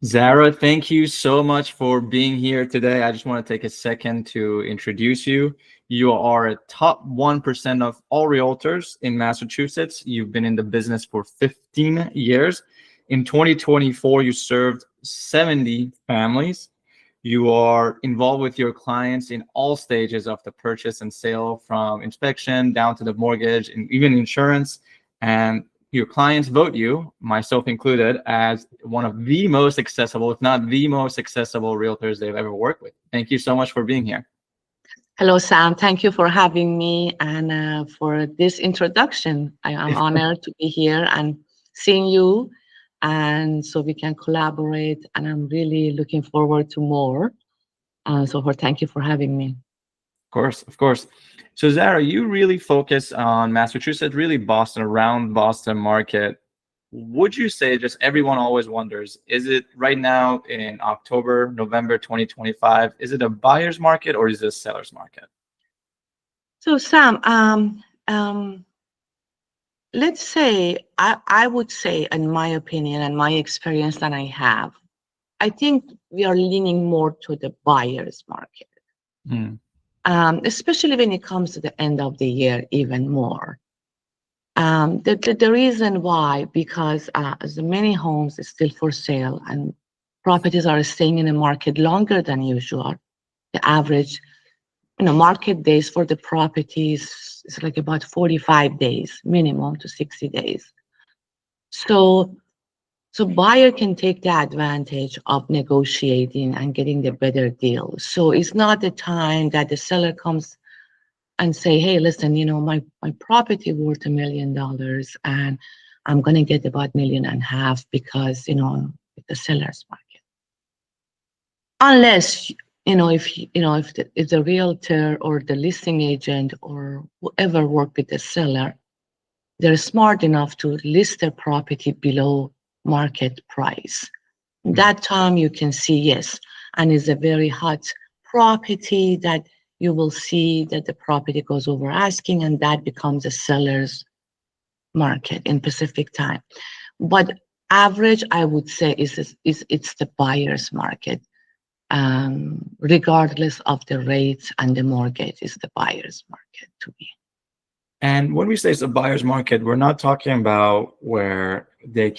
Zahra, thank you so much for being here today. I just want to take a second to introduce you. You are a top 1% of all realtors in Massachusetts. You've been in the business for 15 years. In 2024, you served 70 families. You are involved with your clients in all stages of the purchase and sale, from inspection down to the mortgage and even insurance. And your clients vote you, myself included, as one of the most accessible, if not the most accessible realtors they've ever worked with. Thank you so much for being here. Hello, Sam. Thank you for having me and for this introduction. I am honored to be here and seeing you, and so we can collaborate. And I'm really looking forward to more. Thank you for having me. Of course, of course. So Zahra, you really focus on Massachusetts, really Boston, around Boston market. Would you say, just everyone always wonders, is it right now in October, November 2025, is it a buyer's market or is it a seller's market? So, Sam, let's say I would say, in my opinion and my experience that I have, I think we are leaning more to the buyer's market. Mm. Especially when it comes to the end of the year, even more. The reason why, because as many homes is still for sale and properties are staying in the market longer than usual. The average, market days for the properties is like about 45 days, minimum to 60 days. So buyer can take the advantage of negotiating and getting the better deal. So it's not the time that the seller comes and say, hey, listen, my property worth $1 million and I'm going to get about $1.5 million because, it's the seller's market. Unless, if the realtor or the listing agent or whoever work with the seller, they're smart enough to list their property below market price. That time you can see, yes, and it's a very hot property that you will see that the property goes over asking, and that becomes a seller's market in Pacific time. But average, I would say, is it's the buyer's market. Regardless of the rates and the mortgage, is the buyer's market to me. And when we say it's a buyer's market, we're not talking about where the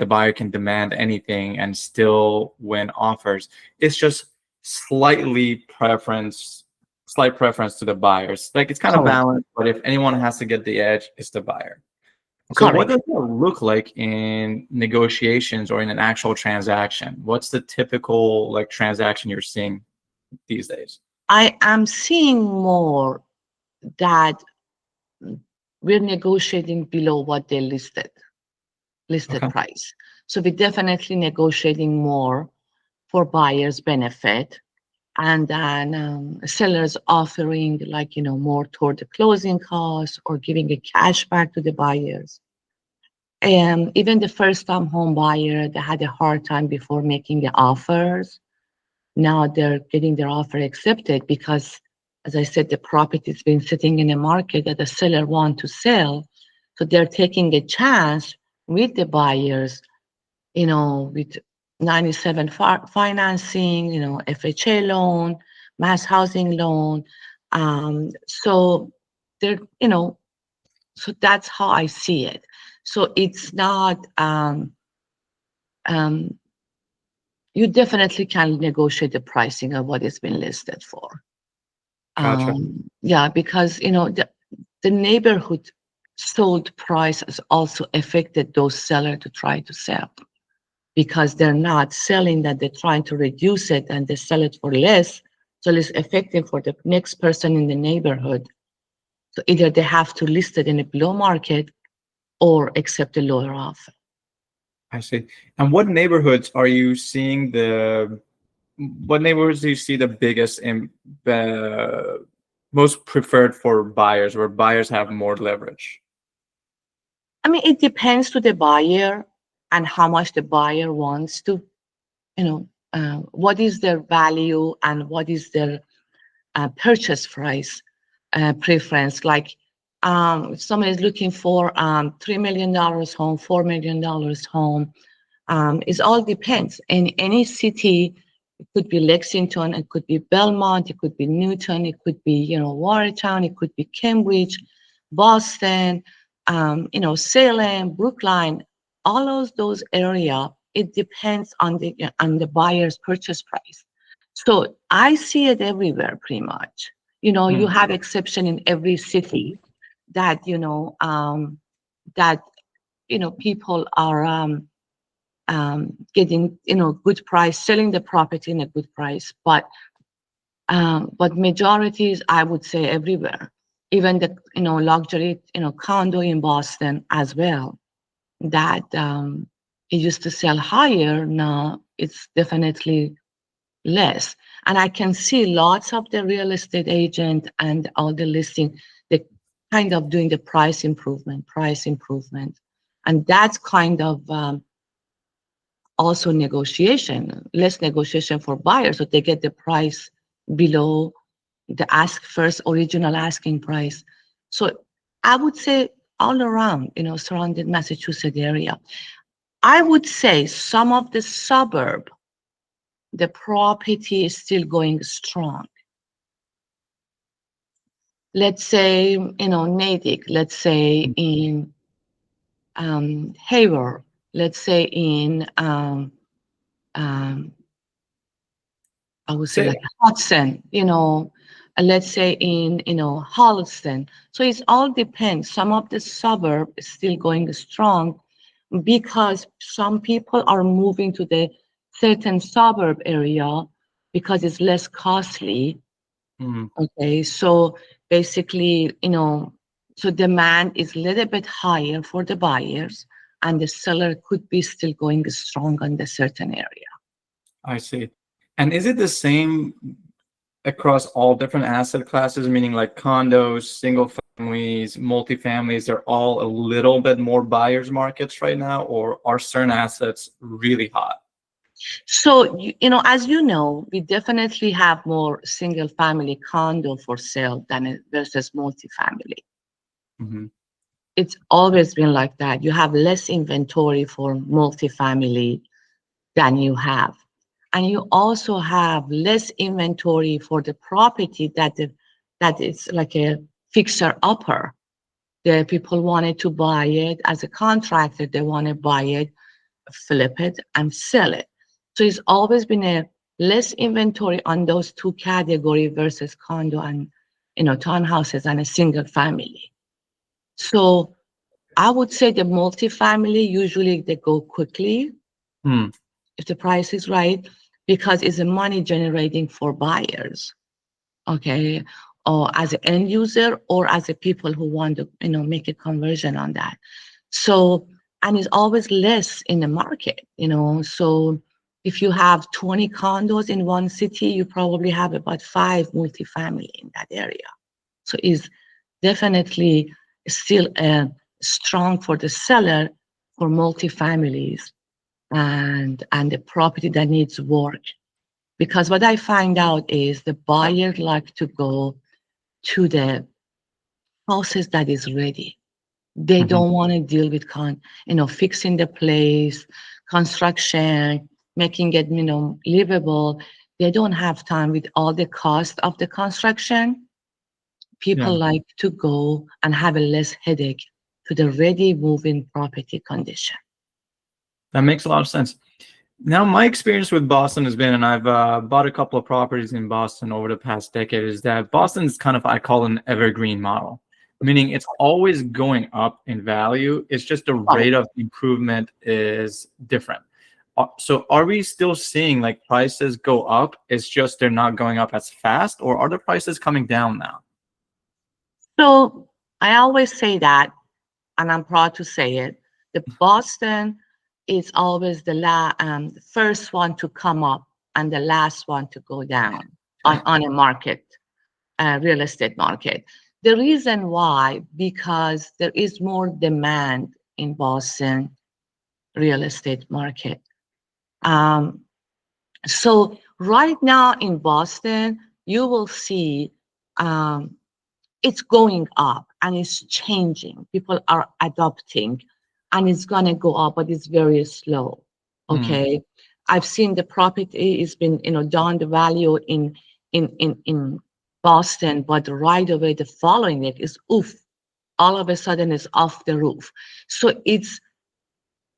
buyer can demand anything and still win offers. It's just slight preference to the buyers. Like, it's kind of Correct. balanced, but if anyone has to get the edge, it's the buyer. So what Correct. does that look like in negotiations or in an actual transaction? What's the typical transaction you're seeing these days? I am seeing more that we're negotiating below what they listed Okay. price. So we're definitely negotiating more for buyers' benefit, and then sellers offering more toward the closing costs or giving a cash back to the buyers. And even the first-time home buyer that had a hard time before making the offers, now they're getting their offer accepted because, as I said, the property's been sitting in a market that the seller want to sell. So they're taking a chance with the buyers, with 97 financing, FHA loan, mass housing loan. So they're, so that's how I see it. So it's not, you definitely can negotiate the pricing of what it's been listed for. Gotcha. Yeah, because the neighborhood sold price has also affected those sellers to try to sell, because they're not selling that, they're trying to reduce it and they sell it for less, so it's effective for the next person in the neighborhood. So either they have to list it in a below market or accept a lower offer. I see. And what neighborhoods are you seeing what neighborhoods do you see the biggest and most preferred for buyers, where buyers have more leverage? I mean, it depends to the buyer and how much the buyer wants to, what is their value and what is their purchase price preference. Like, if someone is looking for $3 million home, $4 million home, It all depends. In any city, it could be Lexington, it could be Belmont, it could be Newton, it could be, Watertown, it could be Cambridge, Boston, Salem, Brookline, all of those area. It depends on the buyer's purchase price. So I see it everywhere pretty much. You Hmm. have exception in every city that, that, people are getting, good price, selling the property in a good price. But majorities, I would say everywhere, even the, luxury, condo in Boston as well, that it used to sell higher. Now it's definitely less. And I can see lots of the real estate agent and all the listing, they kind of doing the price improvement. And that's kind of also negotiation, less negotiation for buyers, so they get the price below the original asking price. So I would say all around, surrounding Massachusetts area. I would say some of the suburb, the property is still going strong. Let's say, Natick, let's say in Haver, let's say in um, I would say Say, like Hudson, let's say in, Holliston. So it all depends. Some of the suburb is still going strong because some people are moving to the certain suburb area because it's less costly. hmm, Okay, so basically, so demand is a little bit higher for the buyers, and the seller could be still going strong on the certain area. I see. And is it the same across all different asset classes, meaning like condos, single families, multifamilies, they're all a little bit more buyers markets right now, or are certain assets really hot? So, as you know, we definitely have more single family condo for sale than versus multifamily. Hmm. It's always been like that. You have less inventory for multifamily than you have. And you also have less inventory for the property that is like a fixer upper. The people wanted to buy it as a contractor, they want to buy it, flip it, and sell it. So it's always been a less inventory on those two categories versus condo and, townhouses and a single family. So I would say the multifamily usually they go quickly Hmm. if the price is right because it's a money generating for buyers, okay, or as an end user or as a people who want to, make a conversion on that. So, and it's always less in the market, so if you have 20 condos in one city, you probably have about 5 multifamily in that area. So it's definitely still strong for the seller for multifamilies and the property that needs work. Because what I find out is the buyer like to go to the houses that is ready. They Hmm. don't want to deal with fixing the place, construction, making it, livable. They don't have time with all the cost of the construction. People Yeah, like to go and have a less headache to the ready moving property condition. that makes a lot of sense. Now, my experience with Boston has been, and I've bought a couple of properties in Boston over the past decade, is that Boston is kind of, I call it an evergreen model, meaning it's always going up in value. It's just the Right. rate of improvement is different. So are we still seeing like prices go up? It's just they're not going up as fast, or are the prices coming down now? So I always say that, and I'm proud to say it. The Boston is always the first one to come up and the last one to go down on a market, real estate market. The reason why, because there is more demand in Boston real estate market. Um, so right now in Boston, you will see um, it's going up and it's changing. People are adopting and it's going to go up, but it's very slow. Mm. Okay, I've seen the property is been, down the value in Boston, but right away the following it is oof, all of a sudden it's off the roof. So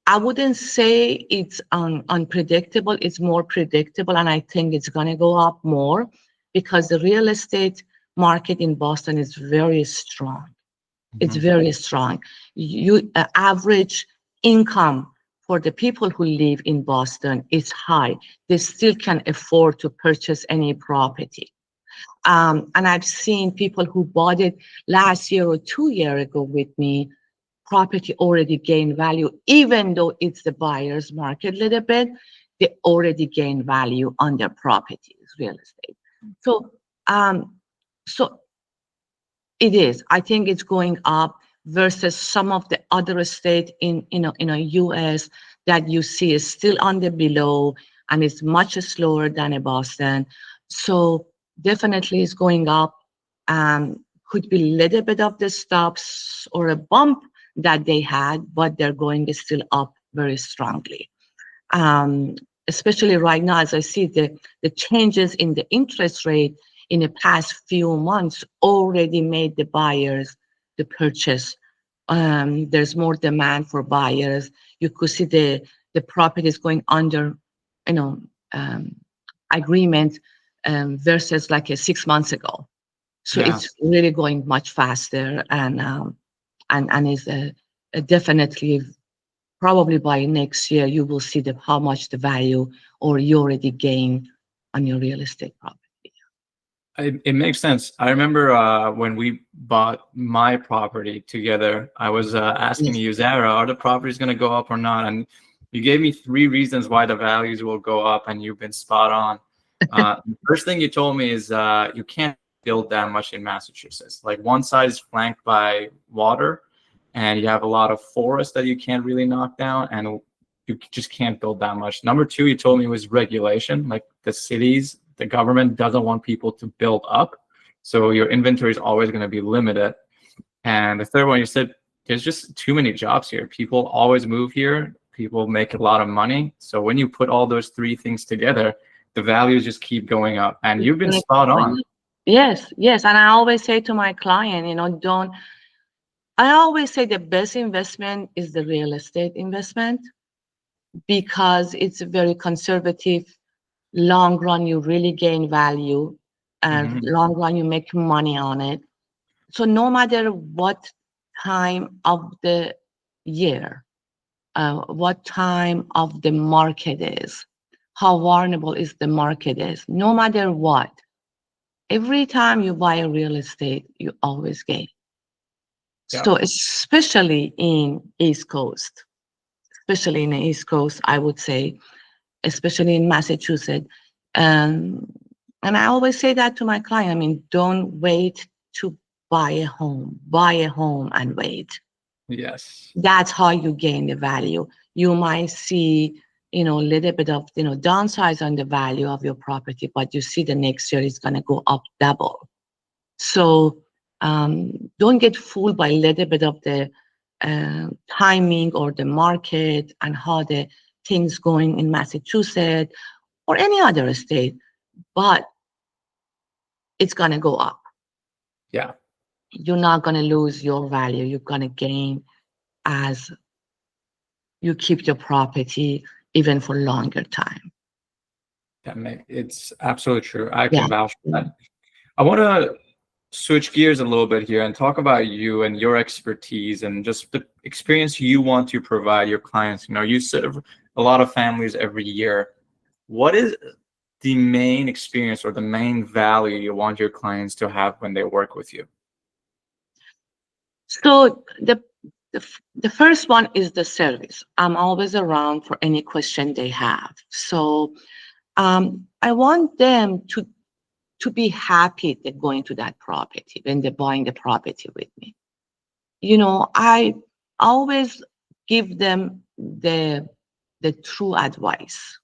I wouldn't say it's unpredictable. It's more predictable, and I think it's going to go up more because the real estate market in Boston is very strong. It's Mhm. very strong. Average income for the people who live in Boston is high. They still can afford to purchase any property. And I've seen people who bought it last year or 2 years ago with me, property already gained value, even though it's the buyer's market a little bit, they already gain value on their properties, real estate. So, um, so it is. I think it's going up versus some of the other state in a US that you see is still on the below and it's much slower than a Boston. So definitely it's going up. Could be a little bit of the stops or a bump that they had, but they're going still up very strongly. Um, Especially right now, as I see the changes in the interest rate in the past few months already made the buyers the purchase. There's more demand for buyers. You could see the properties going under, you know, um, agreement versus like 6 months ago. So Yeah. it's really going much faster, and is definitely probably by next year you will see how much the value or you already gain on your real estate property. It makes sense. I remember when we bought my property together, I was asking Yes. you, Zara, are the properties going to go up or not? And you gave me three reasons why the values will go up, and you've been spot on. The first thing you told me is you can't build that much in Massachusetts. Like one side is flanked by water, and you have a lot of forest that you can't really knock down, and you just can't build that much. Number two, you told me was regulation, like the cities, the government doesn't want people to build up. So your inventory is always going to be limited. And the third one, you said there's just too many jobs here. People always move here. People make a lot of money. So when you put all those three things together, the values just keep going up. And you've been spot on. Yes, yes. And I always say to my client, I always say the best investment is the real estate investment because it's very conservative. Long run, you really gain value, and Mhm. long run, you make money on it. So no matter what time of the year, what time of the market is, how vulnerable is the market is, no matter what, every time you buy a real estate, you always gain. Yeah. So especially in East Coast, especially in the East Coast, I would say, especially in Massachusetts. Um, and I always say that to my client. I mean, don't wait to buy a home. Buy a home and wait. Yes. That's how you gain the value. You might see, a little bit of, downsides on the value of your property, but you see the next year it's going to go up double. So don't get fooled by a little bit of the timing or the market and how the things going in Massachusetts or any other state, but it's going to go up. Yeah. You're not going to lose your value. You're going to gain as you keep your property even for longer time. It's absolutely true. I Yeah. can vouch for that. I want to switch gears a little bit here and talk about you and your expertise and just the experience you want to provide your clients. You serve a lot of families every year. What is the main experience or the main value you want your clients to have when they work with you? So the first one is the service. I'm always around for any question they have. So I want them to be happy they're going to that property when they're buying the property with me. I always give them the true advice.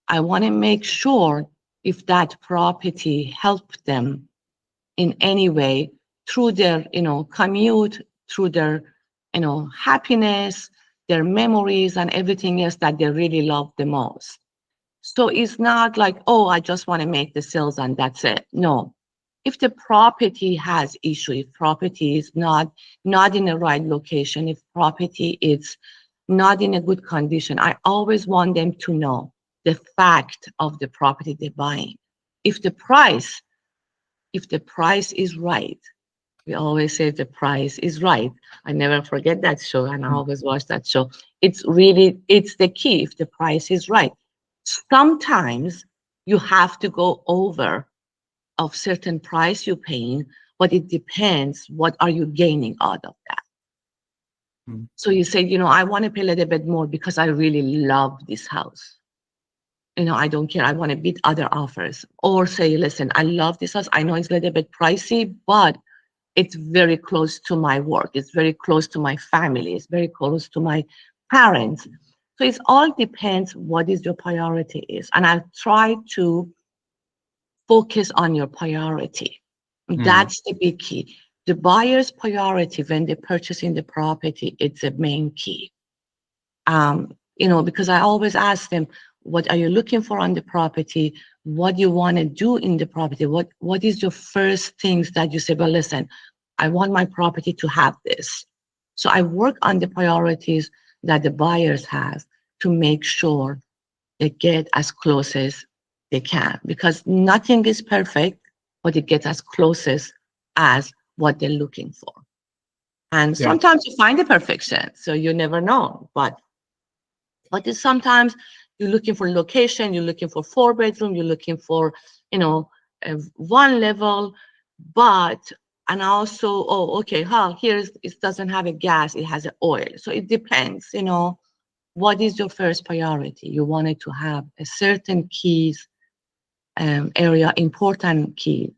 I want to make sure if that property helped them in any way through their, commute, through their, happiness, their memories and everything else that they really love the most. So it's not like, oh, I just want to make the sales and that's it. No. If the property has issue, if property is not in the right location, if property is not in a good condition, I always want them to know the fact of the property they're buying. If the price, if the price is right, we always say the price is right. I never forget that show and I always watch that show. It's really, it's the key if the price is right. Sometimes you have to go over of certain price you're paying, but it depends what are you gaining out of that. Mm. So you say, I want to pay a little bit more because I really love this house. I don't care. I want to beat other offers. Or say, listen, I love this house. I know it's a little bit pricey, but it's very close to my work. It's very close to my family. It's very close to my parents. So it all depends what is your priority is. And I try to focus on your priority. Mm. That's the big key. The buyer's priority when they're purchasing the property, it's the main key. Because I always ask them, what are you looking for on the property? What you want to do in the property? What is your first things that you say, well, listen, I want my property to have this. So I work on the priorities that the buyers have to make sure they get as close as they can, because nothing is perfect, but it gets as close as what they're looking for. And Yeah. sometimes you find the perfection, so you never know. But sometimes you're looking for location, you're looking for 4 bedroom, you're looking for, one level, and also, oh, okay, here's, it doesn't have a gas, it has an oil. So it depends, what is your first priority? You wanted to have a certain keys area, important key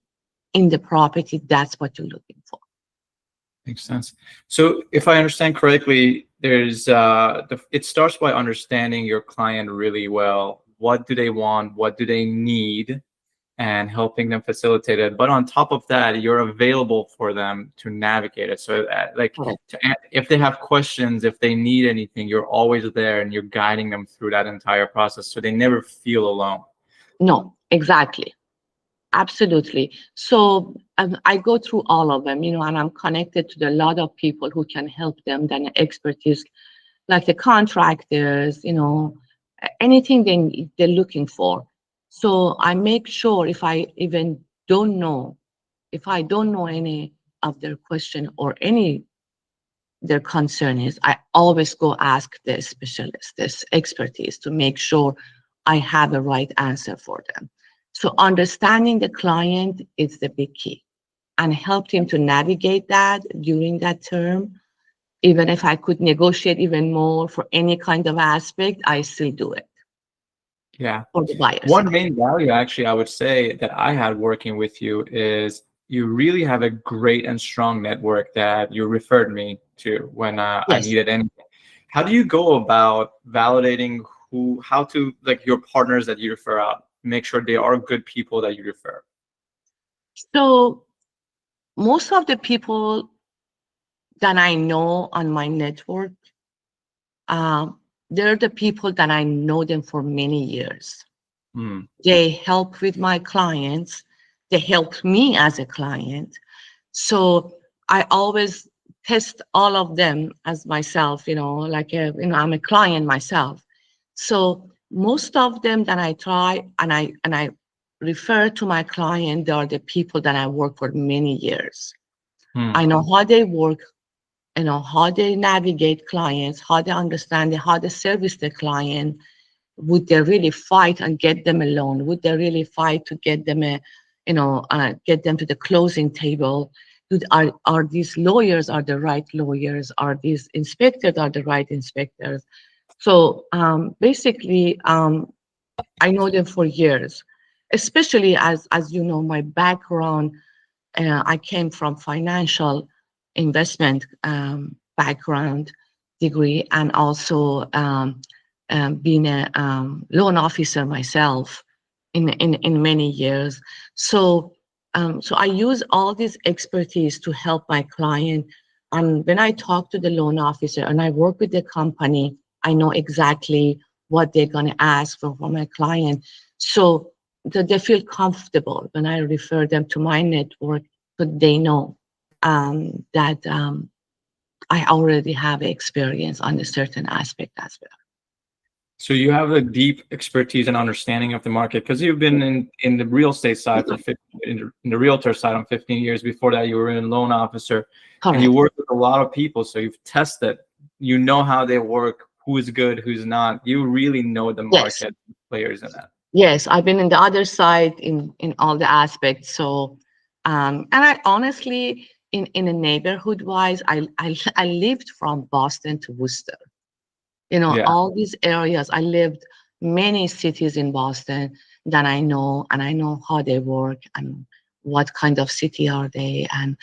in the property. That's what you're looking for. Makes sense. So if I understand correctly, there's it starts by understanding your client really well. What do they want? What do they need? And helping them facilitate it. But on top of that, you're available for them to navigate it. So if they have questions, if they need anything, you're always there and you're guiding them through that entire process. So they never feel alone. No, exactly. Absolutely. So I go through all of them, and I'm connected to a lot of people who can help them, then expertise, like the contractors, anything they're looking for. So I make sure if I don't know, if I don't know any of their question or any their concern is, I always go ask the specialist, this expertise, to make sure I have the right answer for them. So understanding the client is the big key, and help him to navigate that during that term. Even if I could negotiate even more for any kind of aspect, I still do it. Yeah. For the buyers. One main value, actually, I would say that I had working with you is you really have a great and strong network that you referred me to when I Yes. needed anything. How do you go about validating how to, like, your partners that you refer out, make sure they are good people that you refer? So most of the people that I know on my network, they're the people that I know them for many years. Mm. They help with my clients. They help me as a client. So I always test all of them as myself, I'm a client myself. So most of them that I try and I refer to my client, they are the people that I work for many years. Mm. I know how they work, how they navigate clients, how they understand it, how they service the client. Would they really fight and get them a loan? Would they really fight to get them get them to the closing table? Are these lawyers are the right lawyers? Are these inspectors are the right inspectors? So basically, I know them for years, especially as you know, my background. I came from financial investment background degree, and also being a loan officer myself in many years. So I use all this expertise to help my client And when I talk to the loan officer and I work with the company, I know exactly what they're going to ask for my client. So that they feel comfortable when I refer them to my network, so they know that I already have experience on a certain aspect as well. So you have a deep expertise and understanding of the market because you've been in the real estate side for 15, in the realtor side on 15 years. Before that, you were a loan officer, and you Correct. work with a lot of people. So you've tested, you know how they work, who's good, who's not. You really know the Yes. market players in that. Yes, I've been in the other side in all the aspects. So, and I honestly, in a neighborhood wise, I lived from Boston to Worcester. You know, Yeah, all these areas. I lived many cities in Boston that I know, and I know how they work and what kind of city are they, and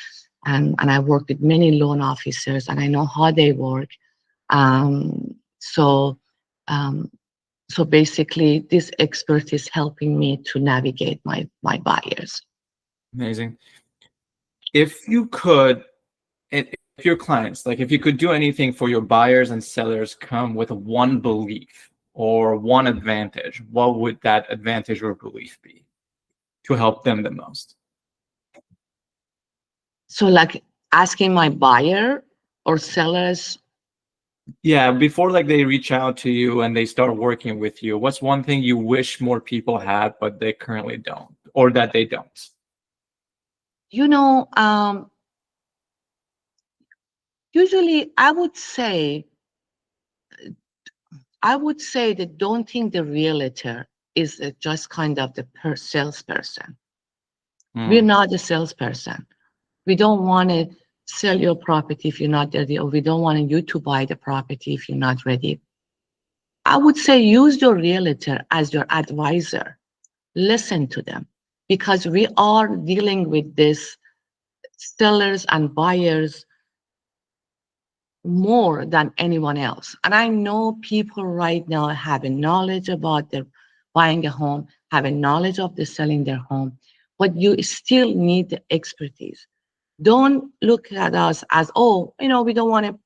I work with many loan officers, and I know how they work. Um, so. Um, so basically, this expert is helping me to navigate my buyers. amazing. If you could, if your clients, like if you could do anything for your buyers and sellers come with one belief or one advantage, what would that advantage or belief be to help them the most? So, like asking my buyer or sellers, Yeah, before like they reach out to you and they start working with you, what's one thing you wish more people had but they currently don't, or that they don't? you know, usually I would say that don't think the realtor is just kind of the salesperson. We're Hmm. not a salesperson. We don't want to sell your property if you're not ready, or we don't want you to buy the property if you're not ready. I would say use your realtor as your advisor. Listen to them, because we are dealing with this sellers and buyers more than anyone else. And I know people right now have a knowledge about their buying a home, have a knowledge of the selling their home, but you still need the expertise. Don't look at us as, oh, we don't want to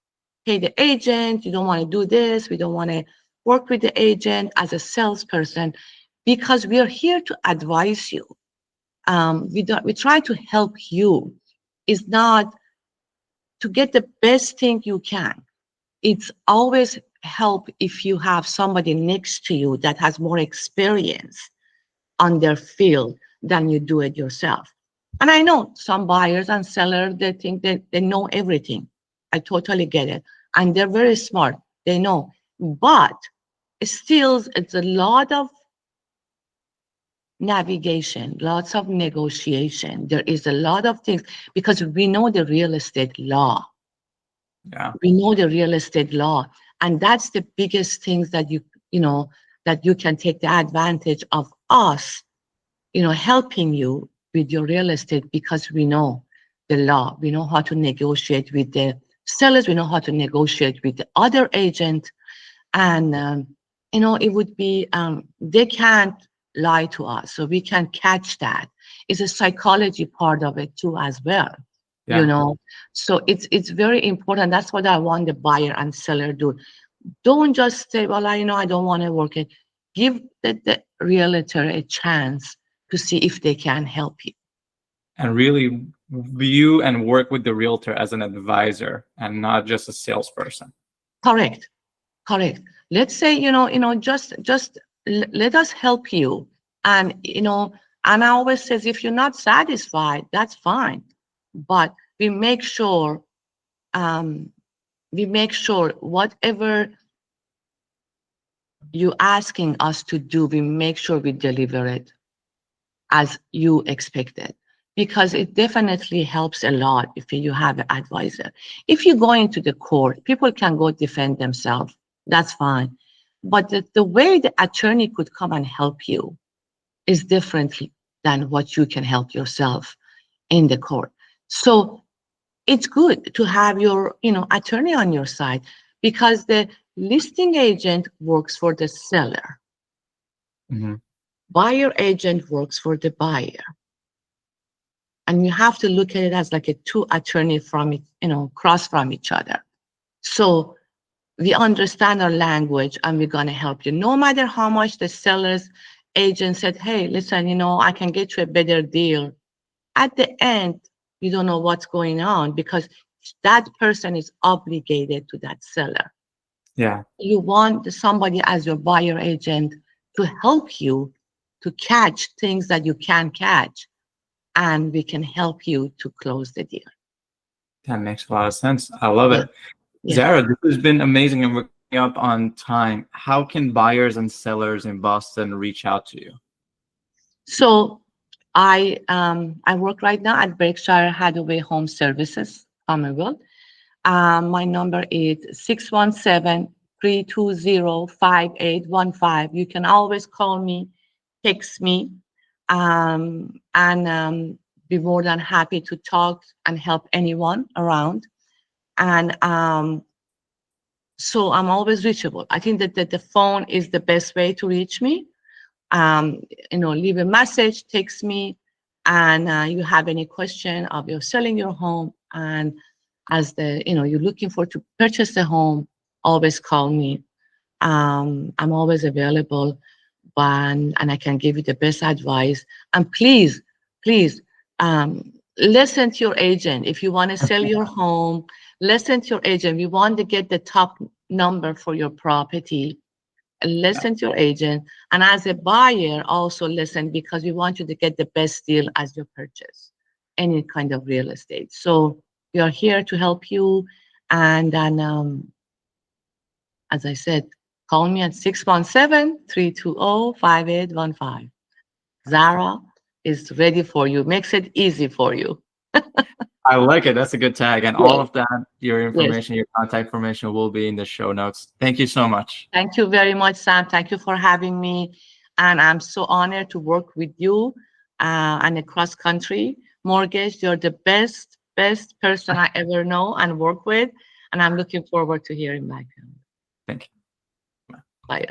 pay the agent, you don't want to do this, we don't want to work with the agent as a salesperson, because we are here to advise you. We try to help you. It's not to get the best thing you can. It's always help if you have somebody next to you that has more experience on their field than you do it yourself. And I know some buyers and sellers, they think that they know everything. I totally get it. And they're very smart. They know. But still, it's a lot of navigation, lots of negotiation. There is a lot of things because we know the real estate law. Yeah. We know the real estate law. And that's the biggest things that that you can take the advantage of us, helping you with your real estate, because we know the law. We know how to negotiate with the sellers. We know how to negotiate with the other agent. And, it would be, they can't lie to us. So we can catch that. It's a psychology part of it too, as well. You Yeah. know, so it's very important. That's what I want the buyer and seller do. Don't just say, well, I don't want to work it. Give the realtor a chance to see if they can help you. And really view and work with the realtor as an advisor and not just a salesperson. Correct, correct. Let's say, just let us help you. And, and I always says, if you're not satisfied, that's fine. But we make sure, um, whatever you asking us to do, we make sure we deliver it as you expected, because it definitely helps a lot if you have an advisor. If you go into the court, people can go defend themselves, that's fine. But the way the attorney could come and help you is different than what you can help yourself in the court. So it's good to have your attorney on your side, because the listing agent works for the seller, Mhm. buyer agent works for the buyer. And you have to look at it as like a two attorney from it, cross from each other. So we understand our language and we're going to help you. No matter how much the seller's agent said, hey, listen, I can get you a better deal. At the end, you don't know what's going on because that person is obligated to that seller. Yeah. You want somebody as your buyer agent to help you to catch things that you can catch, and we can help you to close the deal. That makes a lot of sense. I love Yeah. it. Yeah. Zahra, this has been amazing, and we're coming up on time. How can buyers and sellers in Boston reach out to you? So I work right now at Berkshire Hathaway Home Services, Commonwealth. My number is 617-320-5815. You can always call me, text me, and be more than happy to talk and help anyone around. And so I'm always reachable. I think that the phone is the best way to reach me. Leave a message, text me, and you have any question of you're selling your home, and as you're looking for to purchase a home, always call me. I'm always available, and I can give you the best advice. And please, please, listen to your agent. If you want to sell your home, listen to your agent. We want to get the top number for your property. Listen to your agent, and as a buyer also listen, because we want you to get the best deal as you purchase any kind of real estate. So we are here to help you, and then as I said, call me at 617-320-5815. Zahra is ready for you, makes it easy for you. I like it. That's a good tag. And all Yes, of that, your yes. information, your contact information will be in the show notes. Thank you so much. Thank you very much, Sam. Thank you for having me. And I'm so honored to work with you and across country. Mortgage, you're the best person I ever know and work with. And I'm looking forward to hearing back. Thank you. Bye.